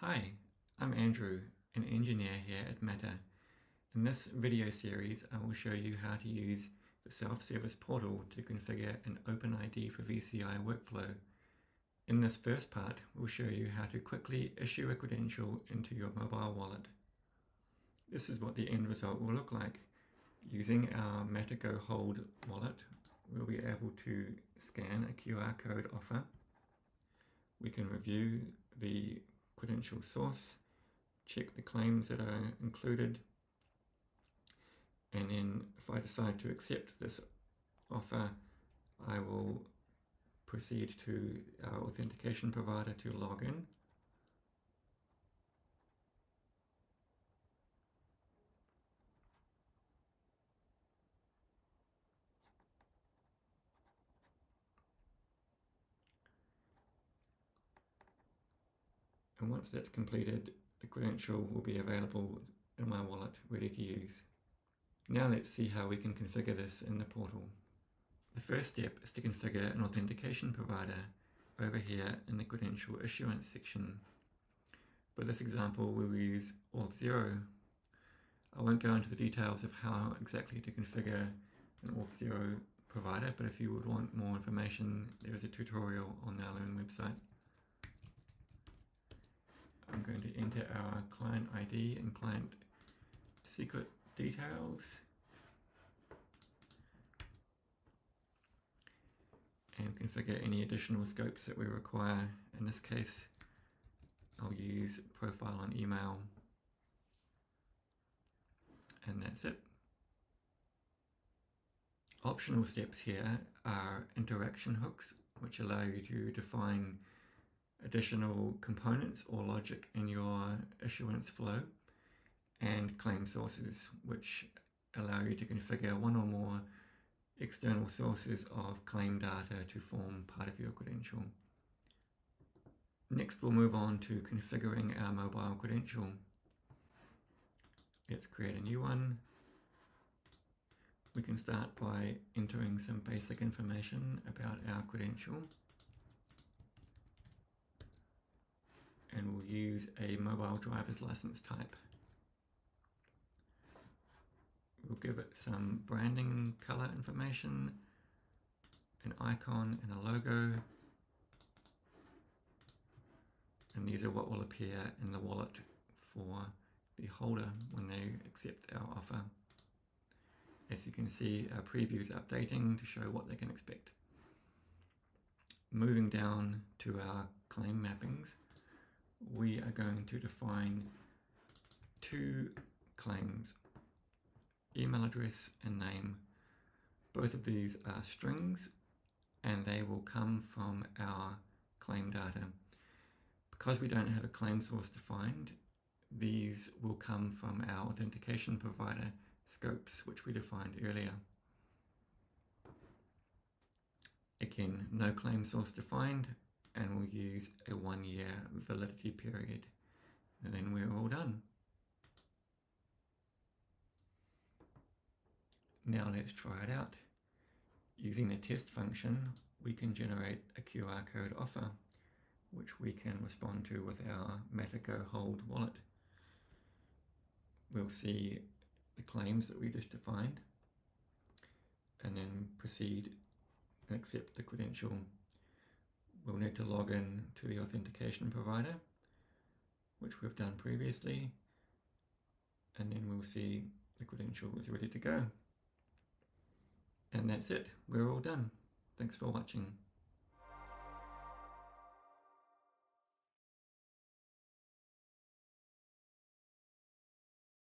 Hi, I'm Andrew, an engineer here at MATTR. In this video series, I will show you how to use the self-service portal to configure an OID4VCI workflow. In this first part, we'll show you how to quickly issue a credential into your mobile wallet. This is what the end result will look like. Using our MATTR Hold wallet, we'll be able to scan a QR code offer. We can review the credential source, check the claims that are included, and then if I decide to accept this offer, I will proceed to our authentication provider to log in. And once that's completed, the credential will be available in my wallet, ready to use. Now let's see how we can configure this in the portal. The first step is to configure an authentication provider over here in the credential issuance section. For this example, we will use Auth0. I won't go into the details of how exactly to configure an Auth0 provider, but if you would want more information, there is a tutorial on our own website. I'm going to enter our client ID and client secret details and configure any additional scopes that we require. In this case, I'll use profile on email, and that's it. Optional steps here are interaction hooks, which allow you to define additional components or logic in your issuance flow, and claim sources, which allow you to configure one or more external sources of claim data to form part of your credential. Next, we'll move on to configuring our mobile credential. Let's create a new one. We can start by entering some basic information about our credential. And we'll use a mobile driver's license type. We'll give it some branding color information, an icon and a logo. And these are what will appear in the wallet for the holder when they accept our offer. As you can see, our preview is updating to show what they can expect. Moving down to our claim mappings, we are going to define two claims, email address and name. Both of these are strings and they will come from our claim data. Because we don't have a claim source defined, these will come from our authentication provider scopes, which we defined earlier. Again, no claim source defined, and we'll use a 1-year validity period. And then we're all done. Now let's try it out. Using the test function, we can generate a QR code offer, which we can respond to with our MATTR Hold wallet. We'll see the claims that we just defined, and then proceed and accept the credential. We'll need to log in to the authentication provider, which we've done previously, and then we'll see the credential is ready to go. And that's it, we're all done. Thanks for watching.